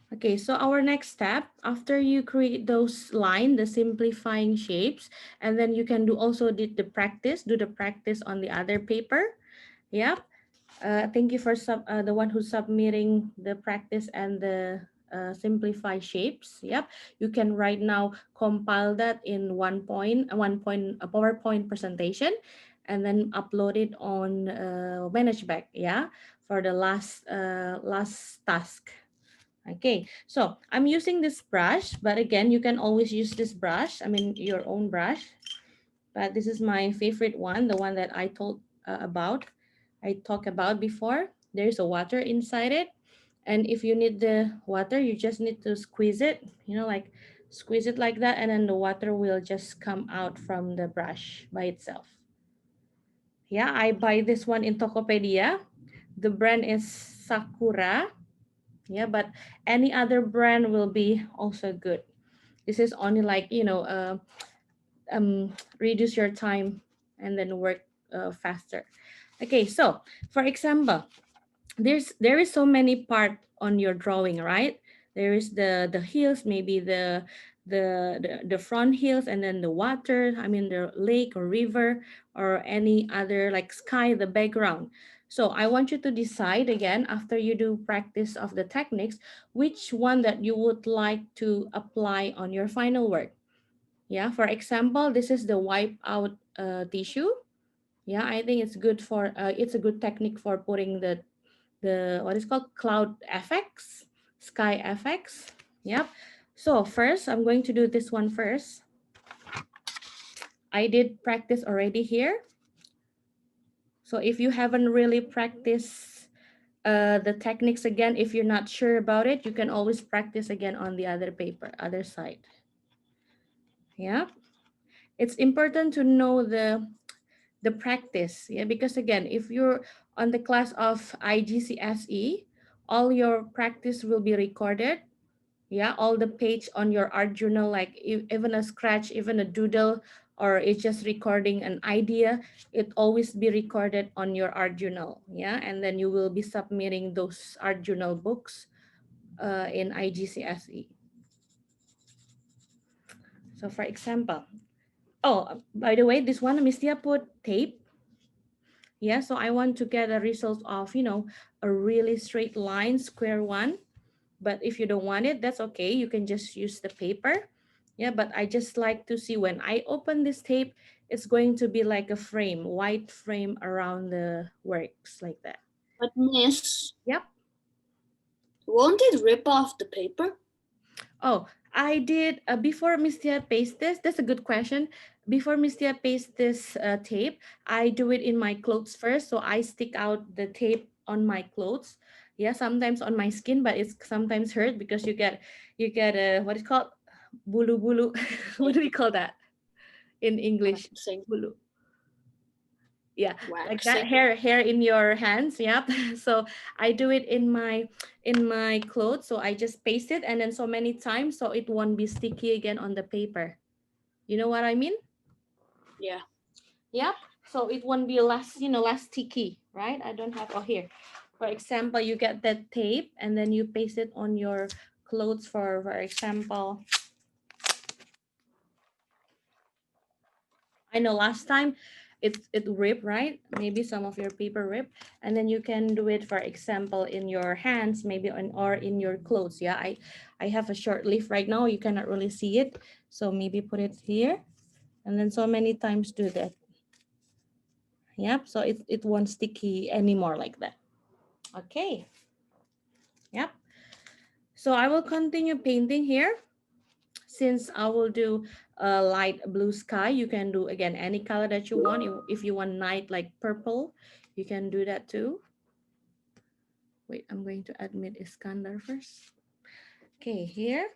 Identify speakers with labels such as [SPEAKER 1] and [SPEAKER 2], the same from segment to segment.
[SPEAKER 1] Okay, so our next step, after you create those line, the simplifying shapes, and then you can do also the practice, do the practice on the other paper. Yep. Thank you for the one who's submitting the practice and the simplify shapes. Yep. You can right now compile that in one point a PowerPoint presentation, and then upload it on ManageBack. Yeah, for the last task. Okay, so I'm using this brush, but again, you can always use this brush. I mean, your own brush. But this is my favorite one, the one that I told about, I talked about before. There's a water inside it, and if you need the water, you just need to squeeze it. Like squeeze it like that, and then the water will just come out from the brush by itself. Yeah, I buy this one in Tokopedia. The brand is Sakura. Yeah, but any other brand will be also good. This is only like reduce your time and then work faster. Okay, so for example, there is so many part on your drawing, right? There is the hills, maybe the front hills, and then the water, I mean the lake or river, or any other like sky, the background. So I want you to decide again, after you do practice of the techniques, which one that you would like to apply on your final work. Yeah, for example, this is the wipe out tissue. Yeah, I think it's good for it's a good technique for putting the what is called cloud effects, sky effects. Yep. So first, I'm going to do this one first. I did practice already here. So if you haven't really practiced the techniques again, if you're not sure about it, you can always practice again on the other paper, other side. Yeah. It's important to know the practice, yeah, because again, if you're on the class of IGCSE, all your practice will be recorded. Yeah, all the page on your art journal, like even a scratch, even a doodle, or it's just recording an idea, it always be recorded on your art journal. Yeah, and then you will be submitting those art journal books in IGCSE. So for example, oh, by the way, this one Ms. Tia put tape. Yeah, so I want to get a result of, a really straight line, square one. But if you don't want it, that's okay. You can just use the paper. Yeah, but I just like to see when I open this tape, it's going to be like a frame, white frame around the works like that.
[SPEAKER 2] But Miss,
[SPEAKER 1] Yep.
[SPEAKER 2] won't it rip off the paper?
[SPEAKER 1] Oh, I did before Ms. Tia paste this. That's a good question. Before Ms. Tia paste this tape, I do it in my clothes first. So I stick out the tape on my clothes. Yeah, sometimes on my skin, but it's sometimes hurt because you get a what is called bulu bulu. What do we call that in English?
[SPEAKER 2] Waxing.
[SPEAKER 1] Bulu. Yeah, like that
[SPEAKER 2] Waxing.
[SPEAKER 1] hair in your hands. Yep. So I do it in my clothes, so I just paste it and then so many times so it won't be sticky again on the paper. You know what I mean?
[SPEAKER 2] Yeah.
[SPEAKER 1] Yep. So it won't be less sticky, right? I don't have, oh, here, for example, you get that tape and then you paste it on your clothes. For example, I know last time it ripped, right? Maybe some of your paper rip, and then you can do it, for example, in your hands, maybe on or in your clothes. Yeah, I have a short leaf right now. You cannot really see it, so maybe put it here, and then so many times do that. Yep. So it won't sticky anymore like that. Okay. Yep. So I will continue painting here. Since I will do a light blue sky, you can do again any color that you want. If you want night like purple, you can do that too. Wait, I'm going to admit Iskandar first. Okay, here.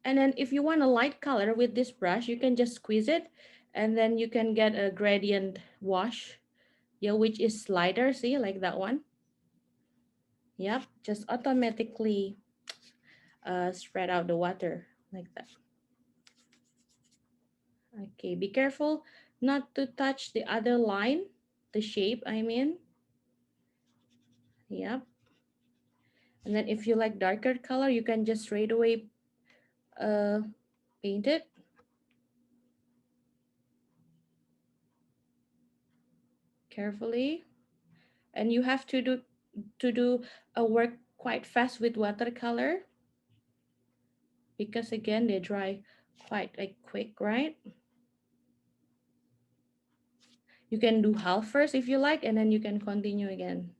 [SPEAKER 1] And then if you want a light color with this brush, you can just squeeze it and then you can get a gradient wash. Yeah, which is lighter, see, like that one. Yep, just automatically spread out the water like that. Okay, be careful not to touch the other line, the shape, I mean. Yep. And then if you like darker color, you can just straight away uh, paint it carefully. And you have to do a work quite fast with watercolor because again they dry quite like quick, right? You can do half first if you like, and then you can continue again.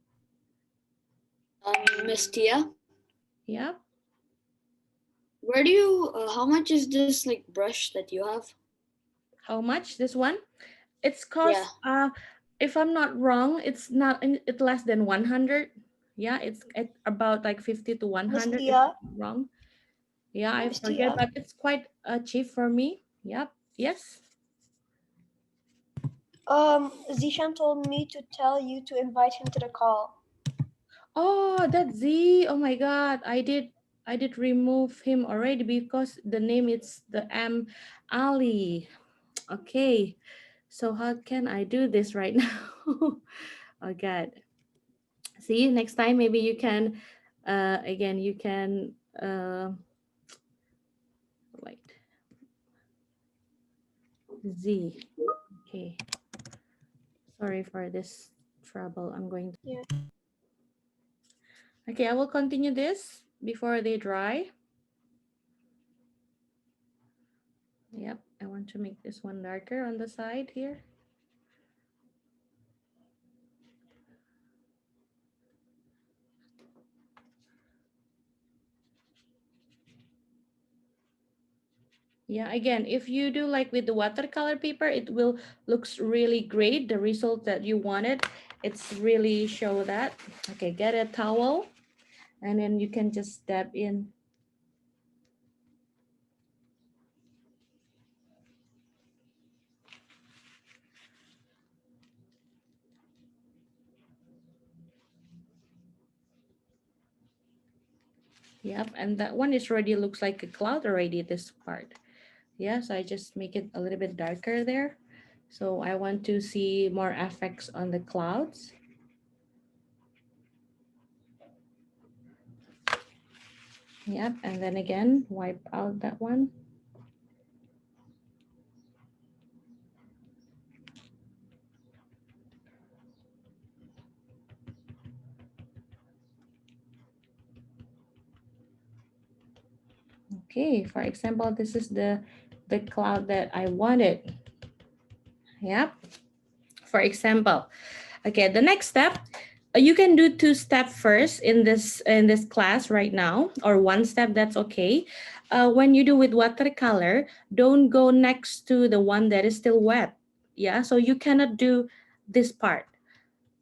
[SPEAKER 2] Miss Tia,
[SPEAKER 1] Yep.
[SPEAKER 2] where do you? How much is this like brush that you have?
[SPEAKER 1] How much this one? It's
[SPEAKER 2] Yeah,
[SPEAKER 1] cost if I'm not wrong, it's not it less than 100. Yeah, it's at about like 50 to
[SPEAKER 3] Miss
[SPEAKER 1] 100 if
[SPEAKER 3] Tia,
[SPEAKER 1] I'm not wrong. Yeah, I
[SPEAKER 3] Miss
[SPEAKER 1] forget,
[SPEAKER 3] Tia.
[SPEAKER 1] but it's quite cheap for me. Yep. Yes.
[SPEAKER 3] Zishan told me to tell you to invite him to the call.
[SPEAKER 1] Oh, that's Z. Oh my God. I did remove him already because the name is the M Ali. Okay. So how can I do this right now? Oh God. See, next time maybe you can again you can wait. Z. Okay. Sorry for this trouble. I'm going to
[SPEAKER 3] Yeah.
[SPEAKER 1] Okay, I will continue this before they dry. Yep, I want to make this one darker on the side here. Yeah, again, if you do like with the watercolor paper, it will looks really great. The result that you wanted, it's really show that. Okay, get a towel and then you can just dab in. Yep, and that one is already looks like a cloud already, this part. Yes, I just make it a little bit darker there. So I want to see more effects on the clouds. Yep, and then again, wipe out that one. Okay, for example, this is the cloud that I wanted. Yep, for example. Okay, the next step, you can do two step first in this class right now, or one step, that's okay. When you do with watercolor, don't go next to the one that is still wet. Yeah, so you cannot do this part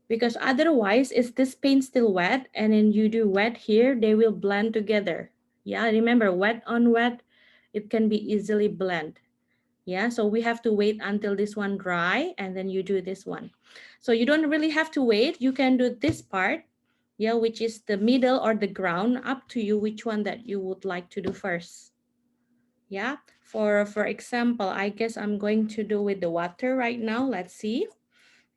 [SPEAKER 1] because otherwise if this paint still wet and then you do wet here, they will blend together. Yeah, remember, wet on wet, it can be easily blend. Yeah, so we have to wait until this one dry and then you do this one. So you don't really have to wait, you can do this part, yeah, which is the middle or the ground, up to you which one that you would like to do first. Yeah, for example, I guess I'm going to do with the water right now. Let's see.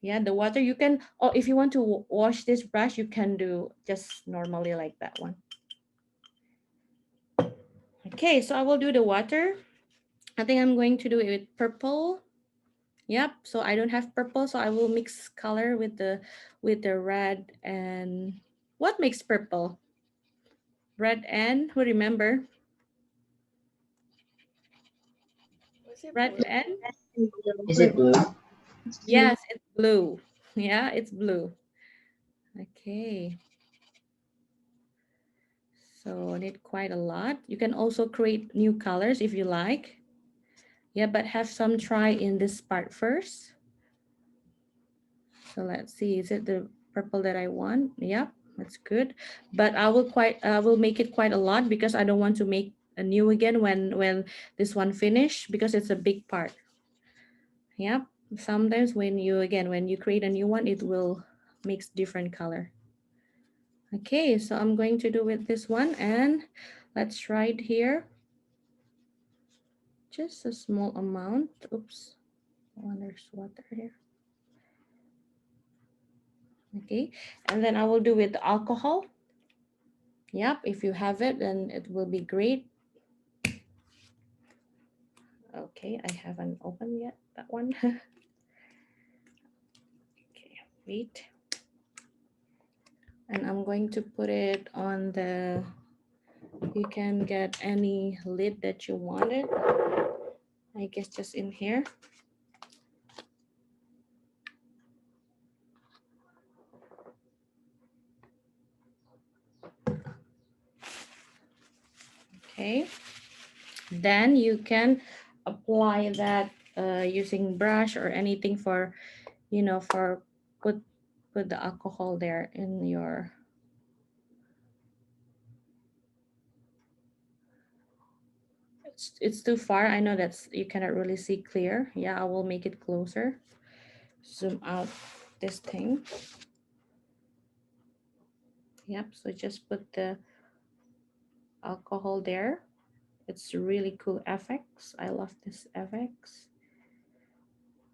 [SPEAKER 1] Yeah, the water you can, or if you want to wash this brush, you can do just normally like that one. Okay, so I will do the water. I think I'm going to do it with purple. Yep, so I don't have purple, so I will mix color with the red. And what makes purple? Red and who remember?
[SPEAKER 3] Was it
[SPEAKER 1] Red
[SPEAKER 3] blue?
[SPEAKER 1] and
[SPEAKER 4] Is it blue?
[SPEAKER 1] yes, it's blue. Yeah, it's blue. Okay. So I need quite a lot. You can also create new colors if you like. Yeah, but have some try in this part first. So let's see, is it the purple that I want? Yep, that's good. But I will make it quite a lot because I don't want to make a new again when this one finish because it's a big part. Yep. Sometimes when you create a new one, it will makes different color. Okay, so I'm going to do with this one and let's try it here. Just a small amount. Oops. Oh, there's water here. Okay, and then I will do with alcohol. Yep, if you have it, then it will be great. Okay, I haven't opened yet that one. Okay, wait. And I'm going to put it on the, you can get any lid that you wanted. I guess just in here. Okay, then you can apply that using brush or anything for, for put put the alcohol there in your, it's too far. I know that's, you cannot really see clear. Yeah, I will make it closer. Zoom out this thing. Yep, so just put the alcohol there. It's really cool effects. I love this effects.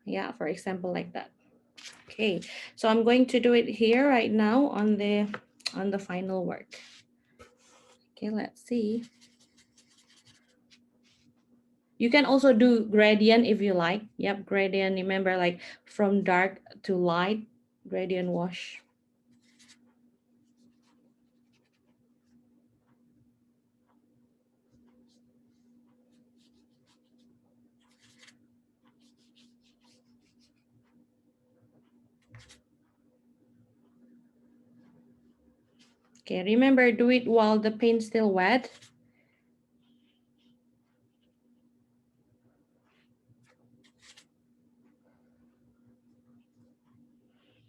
[SPEAKER 1] Yeah, for example, like that. Okay, so I'm going to do it here right now on the final work. Okay, let's see. You can also do gradient if you like. Yep, gradient. Remember, like from dark to light, gradient wash. Okay, remember, do it while the paint's still wet.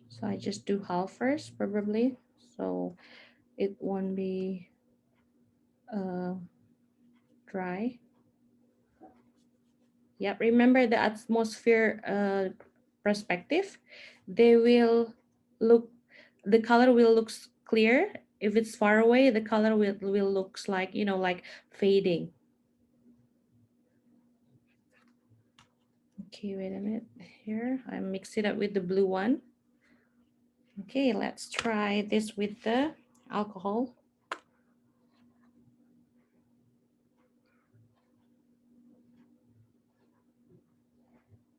[SPEAKER 1] So I just do half first, probably. So it won't be uh, dry. Yep, remember the atmosphere perspective. They will look, the color will looks clear. If it's far away, the color will looks like, like fading. Okay, wait a minute. Here, I mix it up with the blue one. Okay, let's try this with the alcohol.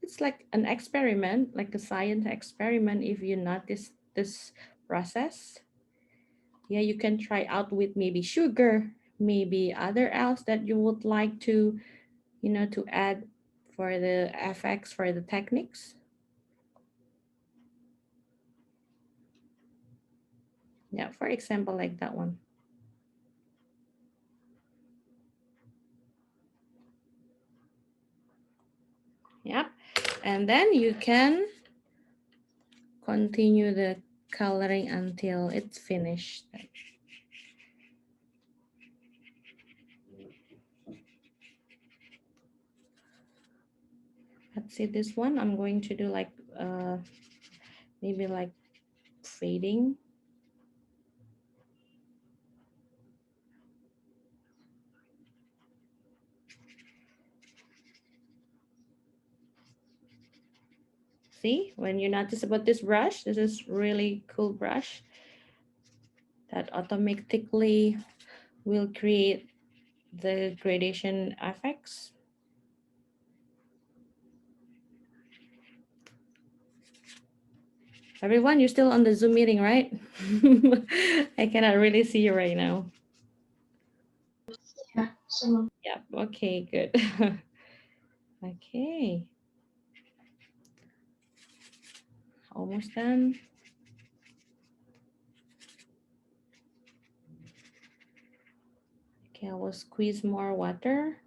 [SPEAKER 1] It's like an experiment, like a science experiment. If you notice this process, yeah, you can try out with maybe sugar, maybe other else that you would like to, to add for the effects, for the techniques. Yeah, for example, like that one. Yep, and then you can continue the coloring until it's finished. Let's see, this one I'm going to do like maybe like fading. See, when you notice about this brush, this is really cool brush that automatically will create the gradation effects. Everyone, you're still on the Zoom meeting, right? I cannot really see you right now.
[SPEAKER 4] Yeah, so
[SPEAKER 1] Yep, okay, good. Okay. Almost done. Okay, I will squeeze more water.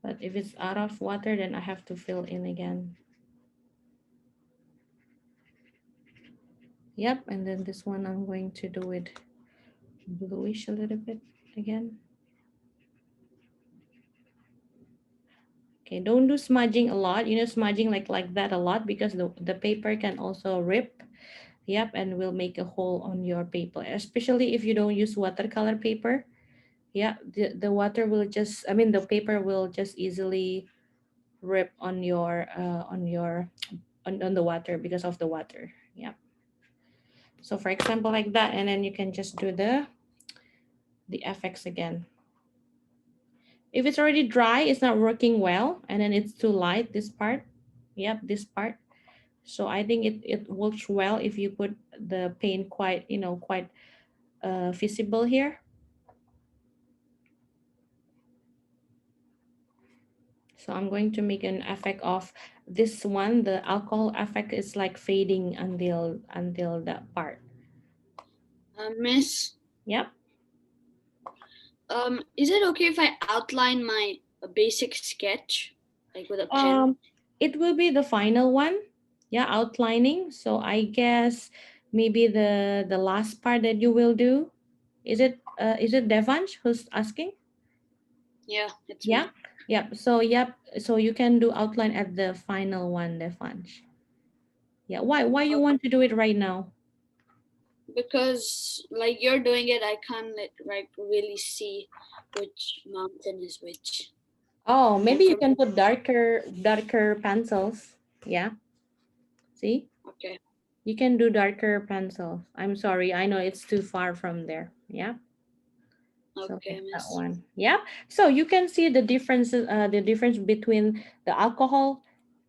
[SPEAKER 1] But if it's out of water, then I have to fill in again. Yep, and then this one I'm going to do it bluish a little bit again. Okay, don't do smudging a lot. Smudging like that a lot because the paper can also rip. Yep, and will make a hole on your paper, especially if you don't use watercolor paper. Yeah, the water will just, I mean, the paper will just easily rip on your on the water because of the water. Yeah. So for example, like that, and then you can just do the effects again. If it's already dry, it's not working well, and then it's too light, this part. Yep, this part. So I think it works well if you put the paint quite, quite visible here. So I'm going to make an effect of this one. The alcohol effect is like fading until that part.
[SPEAKER 2] Miss,
[SPEAKER 1] Yep.
[SPEAKER 2] is it okay if I outline my basic sketch, like with a pen?
[SPEAKER 1] Um, it will be the final one. Yeah, outlining. So I guess maybe the last part that you will do. Is it Devansh who's asking?
[SPEAKER 2] Yeah, it's
[SPEAKER 1] Yeah.
[SPEAKER 2] me.
[SPEAKER 1] Yep. So yep. So you can do outline at the final one, Devansh. Yeah. Why you
[SPEAKER 2] Okay.
[SPEAKER 1] want to do it right now?
[SPEAKER 2] Because like you're doing it, I can't like really see which mountain is which.
[SPEAKER 1] Oh,
[SPEAKER 2] And
[SPEAKER 1] maybe you
[SPEAKER 2] for
[SPEAKER 1] can
[SPEAKER 2] me,
[SPEAKER 1] put darker pencils. Yeah. See?
[SPEAKER 2] okay,
[SPEAKER 1] You can do darker pencils. I'm sorry. I know it's too far from there. Yeah. So
[SPEAKER 2] okay,
[SPEAKER 1] like that
[SPEAKER 2] miss.
[SPEAKER 1] one. Yeah. So you can see the difference between the alcohol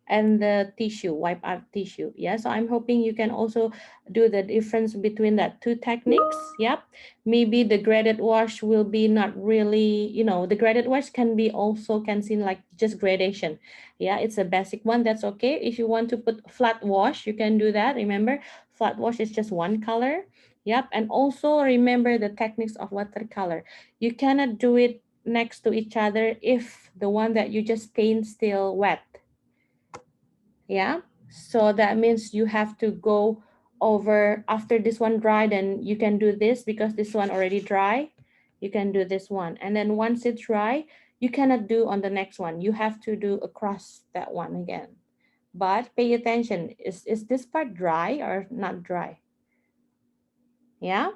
[SPEAKER 1] and the tissue, wipe out tissue. Yeah, so I'm hoping you can also do the difference between that two techniques. Yep. Maybe the graded wash will be not really, the graded wash can be also can seem like just gradation. Yeah, it's a basic one. That's okay. If you want to put flat wash, you can do that. Remember, flat wash is just one color. Yep. And also remember the techniques of watercolor. You cannot do it next to each other if the one that you just paint still wet. Yeah, so that means you have to go over after this one dry, then you can do this because this one already dry. You can do this one, and then once it's dry, you cannot do on the next one. You have to do across that one again. But pay attention, is this part dry or not dry? Yeah,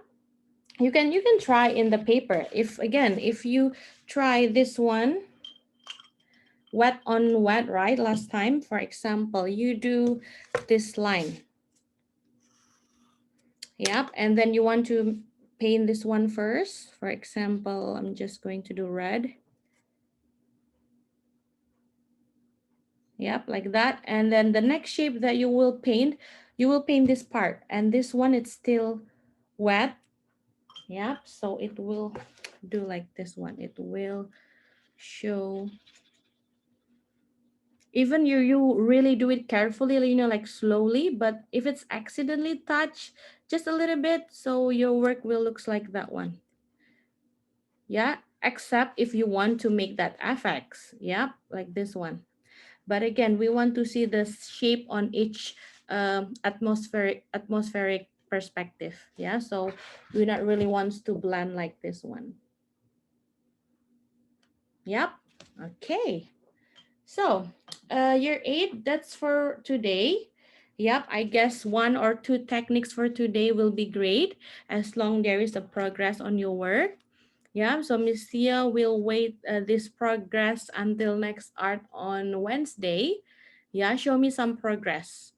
[SPEAKER 1] you can try in the paper. If again, if you try this one wet on wet, right, last time, for example, you do this line. Yep, and then you want to paint this one first. For example, I'm just going to do red. Yep, like that. And then the next shape that you will paint this part. And this one, it's still wet. Yep, so it will do like this one. It will show, even you really do it carefully, like slowly, but if it's accidentally touched just a little bit, so your work will looks like that one. Yeah, except if you want to make that FX, yeah, like this one. But again, we want to see the shape on each atmospheric perspective. Yeah, so we not really wants to blend like this one. Yep. Okay. So year 8, that's for today. Yep, I guess one or two techniques for today will be great as long there is a progress on your work. Yeah, so Ms.Tia will wait this progress until next art on Wednesday. Yeah, show me some progress.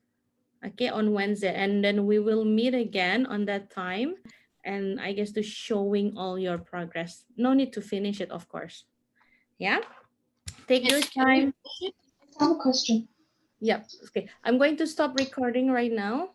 [SPEAKER 1] Okay, on Wednesday. And then we will meet again on that time. And I guess to showing all your progress. No need to finish it, of course. Yeah, take your
[SPEAKER 2] Miss, can we
[SPEAKER 1] time.
[SPEAKER 2] finish it?
[SPEAKER 4] I have a question.
[SPEAKER 1] Yep. Okay, I'm going to stop recording right now.